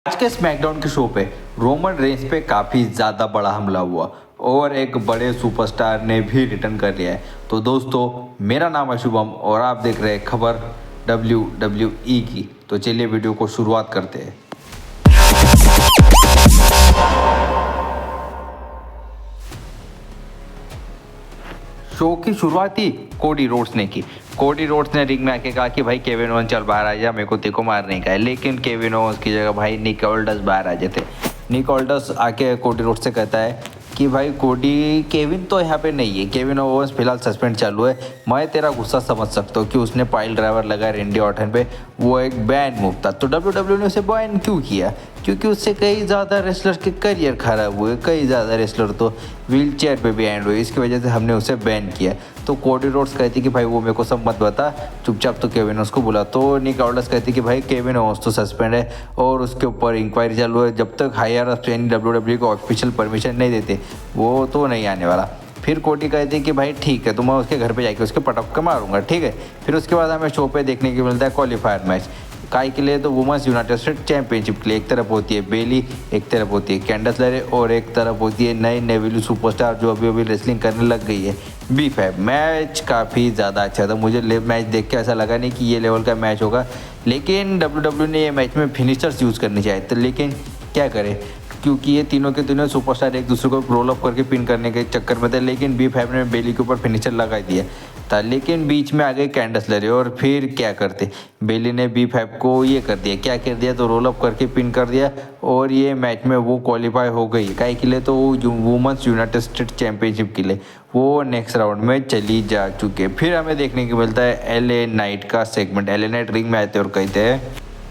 आज के स्मैकडाउन के शो पे रोमन रेंस पे काफ़ी ज़्यादा बड़ा हमला हुआ और एक बड़े सुपरस्टार ने भी रिटर्न कर लिया है। तो दोस्तों, मेरा नाम है शुभम और आप देख रहे हैं खबर WWE की। तो चलिए वीडियो को शुरुआत करते हैं। शो की शुरुआत ही कोडी रोड्स ने की। कोडी रोड्स ने रिंग में आके कहा कि भाई केविन ओवन चल बाहर आ जा, मेरे को तेको मारने का है। लेकिन केविन ओवन की जगह भाई निक ऑल्डर्स बाहर आ जाते। निक ऑल्डर्स आके कोडी रोड्स से कहता है कि भाई कोडी, केविन तो यहाँ पे नहीं है, केविन ओवंस फिलहाल सस्पेंड चालू है। मैं तेरा गुस्सा समझ सकता हूँ कि उसने पाइल ड्राइवर लगाया रेंडी ऑर्टन पे, वो एक बैन मूव था। तो WWE ने उसे बैन क्यों किया? क्योंकि उससे कई ज़्यादा रेसलर के करियर खराब हुए, कई ज़्यादा रेसलर तो व्हील चेयर पर भी एंड हुए। इसकी वजह से हमने उसे बैन किया। तो कोडी रोड्स कहती कि भाई वो मेरे को सब मत बता, चुपचाप तो केविन ओवंस को बुला। तो निक ऑल्डर्स कहती कि भाई केविन ओवंस तो सस्पेंड है और उसके ऊपर इंक्वायरी चालू है। जब तक हायर WWE को ऑफिशियल परमिशन नहीं देते वो तो नहीं आने वाला। फिर कोडी कहती कि भाई ठीक है, तो मैं उसके घर पे जाके उसके पटक के मारूंगा, ठीक है। फिर उसके बाद हमें शो पे देखने को मिलता है क्वालिफायर मैच। काय के लिए? तो वुमेन्स यूनाइटेड स्टेट चैंपियनशिप के लिए। एक तरफ होती है बेली, एक तरफ होती है कैंडस लेरे और एक तरफ होती है नई नेविली सुपरस्टार जो अभी अभी रेसलिंग करने लग गई है, B5। मैच काफ़ी ज़्यादा अच्छा था। मुझे मैच देख के ऐसा लगा नहीं कि ये लेवल का मैच होगा, लेकिन WWE ने ये मैच में फिनिशर्स यूज़ करने चाहिए थे। लेकिन क्या करें, क्योंकि ये तीनों के तीनों सुपरस्टार एक दूसरे को रोल अप करके पिन करने के चक्कर में थे। लेकिन B5 ने बेली के ऊपर फिनिशर लगा दिया था, लेकिन बीच में आ गए कैंडस लेरे और फिर क्या करते, बेली ने B5 को ये कर दिया, क्या कर दिया, तो रोल अप करके पिन कर दिया और ये मैच में वो क्वालिफाई हो गई। काय के लिए? तो वुमेन्स यूनाइटेड स्टेट चैंपियनशिप के लिए वो नेक्स्ट राउंड में चली जा चुके। फिर हमें देखने को मिलता है LA नाइट का सेगमेंट। LA नाइट रिंग में आते और कहते हैं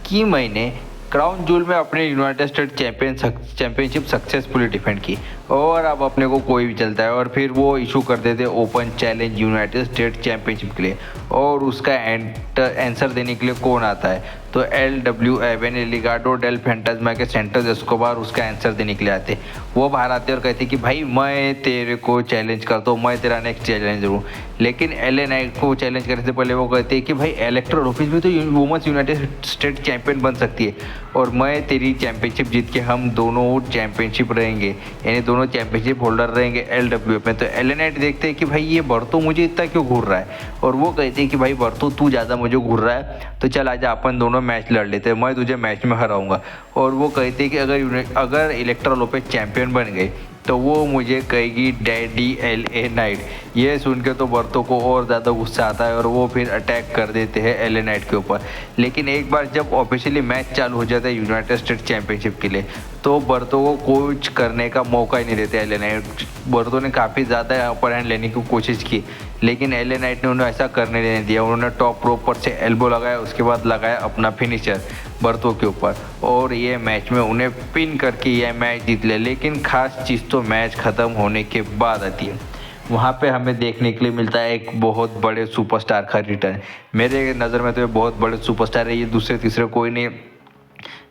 कि मैंने क्राउन जूल में अपने United state championship successfully defend की और अब अपने को कोई भी चलता है। और फिर वो इशू कर देते open challenge United state championship के लिए और उसका आंसर देने के लिए कौन आता है? तो LW एवन एलिगाडो डेल फैंटास्मा के सेंटर एस्कोबार उसका आंसर देने के लिए आते। वो बाहर आते और कहते कि भाई मैं तेरे को चैलेंज करता हूँ, मैं तेरा नेक्स्ट चैलेंज दूँ। लेकिन LA नाइट को चैलेंज करने से पहले वो कहते हैं कि भाई इलेक्ट्रल ऑफिस में तो वुमेन्स यूनाइटेड स्टेट चैंपियन बन सकती है और मैं तेरी चैंपियनशिप जीत के हम दोनों चैंपियनशिप रहेंगे, यानी दोनों चैंपियनशिप होल्डर रहेंगे LWF में। तो LA नाइट देखते हैं कि भाई ये बर्तो मुझे इतना क्यों घूर रहा है और वो कहते हैं कि भाई बर्तो तू ज़्यादा मुझे घूर रहा है, तो चल आजा अपन दोनों मैच लड़ लेते हैं, मैं तुझे मैच में हराऊंगा। और वो कहते हैं कि अगर इलेक्ट्रा लोपेज चैंपियन बन गए तो वो मुझे कहेगी डैडी LA नाइट। ये सुन के तो बर्तो को और ज़्यादा गुस्सा आता है और वो फिर अटैक कर देते हैं LA नाइट के ऊपर। लेकिन एक बार जब ऑफिशियली मैच चालू हो जाता है यूनाइटेड स्टेट चैंपियनशिप के लिए तो बर्तो को कुछ करने का मौका ही नहीं देते LA नाइट। बर्तो ने काफ़ी ज़्यादा अपर हैंड लेने की कोशिश की, लेकिन LA नाइट ने उन्हें ऐसा करने नहीं दिया। उन्होंने टॉप रोप पर से एल्बो लगाया, उसके बाद लगाया अपना फिनिशर बर्तो के ऊपर और ये मैच में उन्हें पिन करके यह मैच जीत लिया। लेकिन खास चीज़ तो मैच ख़त्म होने के बाद आती है। वहाँ पे हमें देखने के लिए मिलता है एक बहुत बड़े सुपरस्टार का रिटर्न। मेरे नज़र में तो ये बहुत बड़े सुपरस्टार है, ये दूसरे तीसरे कोई नहीं,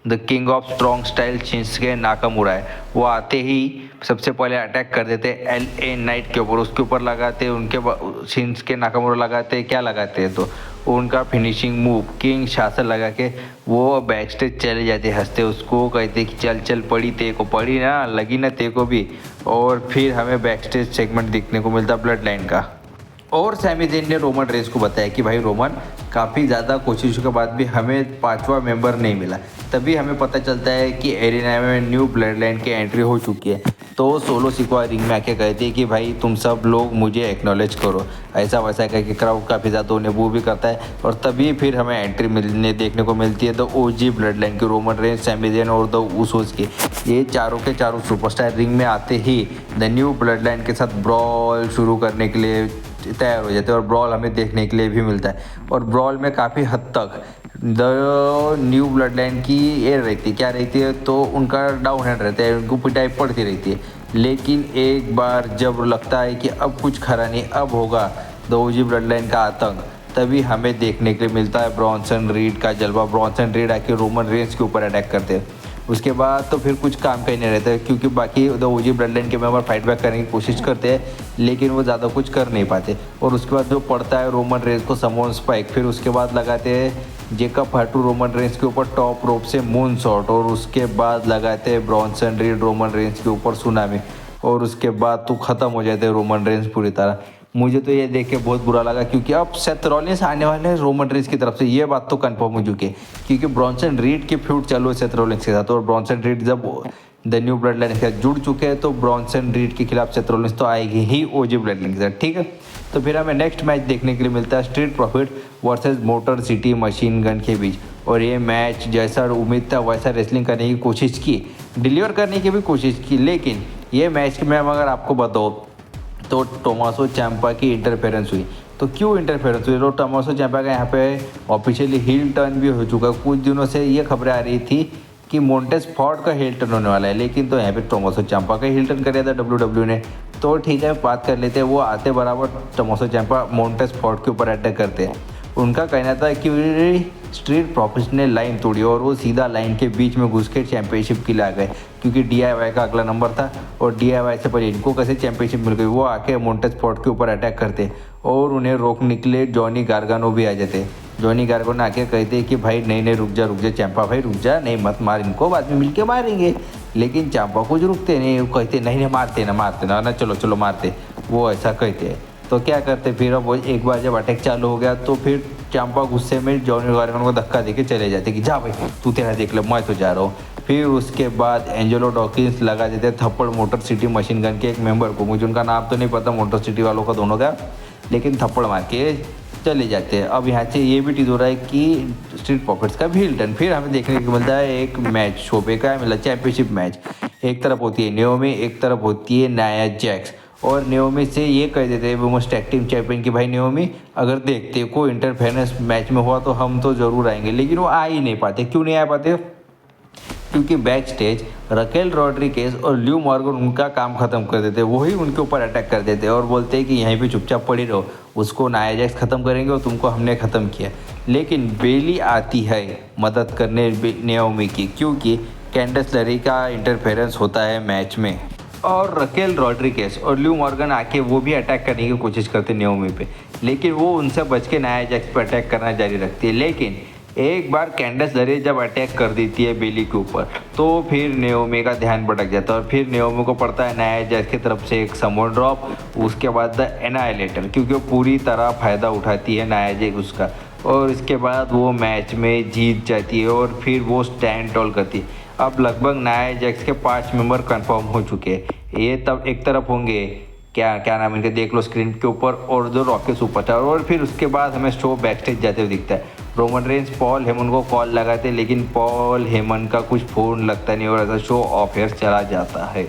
the king of strong style Shinsuke Nakamura है। वो आते ही सबसे पहले अटैक कर देते LA नाइट के ऊपर, उसके ऊपर लगाते उनके शिंसुके नाकामुरा लगाते क्या लगाते हैं तो उनका फिनिशिंग मूव किंग शासन लगा के वो बैक स्टेज चले जाते हंसते, उसको कहते कि चल चल पड़ी ते को, पड़ी ना, लगी ना ते को भी। और फिर हमें बैक स्टेज सेगमेंट देखने को मिलता ब्लड लाइन का और सैमी ज़ेन ने रोमन रेंस को बताया कि भाई रोमन, काफ़ी ज़्यादा कोशिशों के बाद भी हमें पांचवा मेंबर नहीं मिला। तभी हमें पता चलता है कि एरिना में न्यू ब्लड लाइन की एंट्री हो चुकी है। तो सोलो सिक्वा रिंग में आके कहते हैं कि भाई तुम सब लोग मुझे एक्नॉलेज करो, ऐसा वैसा कह के क्राउड काफ़ी ज़्यादा उन्हें वो भी करता है। और तभी फिर हमें एंट्री मिलने देखने को मिलती है द OG ब्लड लाइन की, रोमन रेंस, सैमी ज़ेन और द उसोस की। ये चारों के चारों सुपरस्टार रिंग में आते ही द न्यू ब्लड लाइन के साथ ब्रॉल शुरू करने के लिए तैयार हो जाते हैं और ब्रॉल हमें देखने के लिए भी मिलता है। और ब्रॉल में काफ़ी हद तक द न्यू ब्लड लाइन की ये रहती क्या रहती है, तो उनका डाउन हैंड रहता है, उनको पिटाई पड़ती रहती है। लेकिन एक बार जब लगता है कि अब कुछ खरा नहीं, अब होगा द OG ब्लड लाइन का आतंक, तभी हमें देखने के लिए मिलता है ब्रॉन्सन रीड का जलवा। ब्रॉन्सन रीड आके रोमन रेंस के ऊपर अटैक करते हैं। उसके बाद तो फिर कुछ काम का ही नहीं रहता है, क्योंकि बाकी द ओजी ब्लड लाइन के मेंबर फाइट बैक करने की कोशिश करते हैं लेकिन वो ज़्यादा कुछ कर नहीं पाते। और उसके बाद जो पड़ता है रोमन रेंस को समोन स्पाइक, फिर उसके बाद लगाते हैं जेकब फाटू रोमन रेंस के ऊपर टॉप रोप से मून शॉट, और उसके बाद लगाते हैं ब्रॉन्सन रीड रोमन रेंस के ऊपर सुनामी, और उसके बाद तो ख़त्म हो जाते हैं रोमन रेंस पूरी तरह। मुझे तो ये देख के बहुत बुरा लगा, क्योंकि अब सेथ रॉलिंस आने वाले हैं रोमन रेंस की तरफ से, ये बात तो कंफर्म हो चुकी है, क्योंकि ब्रॉन्सन रीड की फ्यूड चालू है सेथ रॉलिंस के साथ, और ब्रॉन्सन रीड जब द न्यू ब्लड लाइन के साथ जुड़ चुके हैं तो ब्रॉन्सन रीड के खिलाफ सेथ रॉलिंस तो आएगी ही ओजी ब्लड लाइन के साथ, ठीक है। तो फिर हमें नेक्स्ट मैच देखने के लिए मिलता है street profit versus motor city machine gun के बीच, और ये मैच जैसा उम्मीद था वैसा रेसलिंग करने की कोशिश की, डिलीवर करने की भी कोशिश की, लेकिन ये मैच में अगर आपको बताओ तो टोमासो चैम्पा की इंटरफेरेंस हुई। तो क्यों इंटरफेरेंस हुई? तो टोमासो चैम्पा का यहाँ पे ऑफिशियली हील टर्न भी हो चुका है। कुछ दिनों से ये खबरें आ रही थी कि मोंटेस फॉर्ड का हील टर्न होने वाला है, लेकिन तो यहाँ पे टोमासो चैम्पा का हील टर्न कर दिया था डब्ल्यू ने। तो ठीक है, बात कर लेते हैं। वो आते बराबर टोमासो चैम्पा मोंटेस फॉर्ड के ऊपर अटैक करते हैं। उनका कहना था कि स्ट्रीट प्रॉफिट्स ने लाइन तोड़ी और वो सीधा लाइन के बीच में घुस के चैंपियनशिप के लिए आ गए, क्योंकि DIY का अगला नंबर था और DIY से पहले इनको कैसे चैंपियनशिप मिल गई। वो आके मोंटेस फॉर्ड के ऊपर अटैक करते और उन्हें रोकने के लिए जॉनी गार्गानो भी आ जाते। जॉनी गार्गानो आके कहते कि भाई नहीं रुक जा चैंपा भाई रुक जा, नहीं मत मार इनको, बाद में मिलके मारेंगे। लेकिन चैंपा कुछ रुकते नहीं, कहते नहीं मारते ना चलो मारते, वो ऐसा कहते हैं। तो क्या करते फिर, अब एक बार जब अटैक चालू हो गया तो फिर चैंपा गुस्से में जॉनी गार्गानो को धक्का देके चले जाते कि जा भाई तू तेरा देख ले, मैं तो जा रहा हूँ। फिर उसके बाद एंजेलो डॉकिंस लगा देते थप्पड़ मोटर सिटी मशीन गन के एक मेंबर को, मुझे उनका नाम तो नहीं पता मोटर सिटी वालों का दोनों का, लेकिन थप्पड़ मार के चले जाते हैं। अब यहाँ से ये भी टीज हो रहा है कि स्ट्रीट प्रॉफिट्स का भी हिल टर्न फिर हमें देखने को मिलता है एक मैच शो पे का, मिला चैंपियनशिप मैच। एक तरफ होती है नियोमी, एक तरफ होती है नाया जैक्स, और नियोमी से ये कह देते हैं वुमेन्स टैग टीम चैंपियन कि भाई नियोमी अगर देखते को इंटरफेरेंस मैच में हुआ तो हम तो ज़रूर आएंगे, लेकिन वो आ ही नहीं पाते। क्यों नहीं आ पाते? क्योंकि बैक स्टेज रकेल रॉड्रिगेज और ल्यू मॉर्गन उनका काम ख़त्म कर देते, वही उनके ऊपर अटैक कर देते और बोलते हैं कि यहीं पे चुपचाप पड़ी रहो, उसको नाया जैक्स ख़त्म करेंगे और तुमको हमने ख़त्म किया। लेकिन बेली आती है मदद करने नियोमी की, क्योंकि कैंडस लरी का इंटरफेरेंस होता है मैच में, और रकेल रॉड्रिगेज और ल्यू मॉर्गन आके वो भी अटैक करने की कोशिश करते नियोमी पे, लेकिन वो उनसे बच के नाया जैक्स पे अटैक करना जारी रखती है। लेकिन एक बार कैंडस लरी जब अटैक कर देती है बेली के ऊपर तो फिर नियोमी का ध्यान भटक जाता है और फिर नियोमी को पड़ता है नाया जैक्स की तरफ से एक समोन ड्रॉप, उसके बाद द एनाइलेटर, क्योंकि वो पूरी तरह फ़ायदा उठाती है नाया जैक्स उसका, और इसके बाद वो मैच में जीत जाती है और फिर वो स्टैंड टॉल करती है। अब लगभग नाया जैक्स के 5 मेंबर कंफर्म हो चुके हैं। ये तब एक तरफ होंगे क्या नाम इनके देख लो स्क्रीन के ऊपर, और जो रॉकी सुपरस्टार, और फिर उसके बाद हमें शो बैक स्टेज जाते हुए दिखता है। रोमन रेंस पॉल हेमन को कॉल लगाते, लेकिन पॉल हेमन का कुछ फ़ोन लगता नहीं और ऐसा शो ऑफ एयर चला जाता है।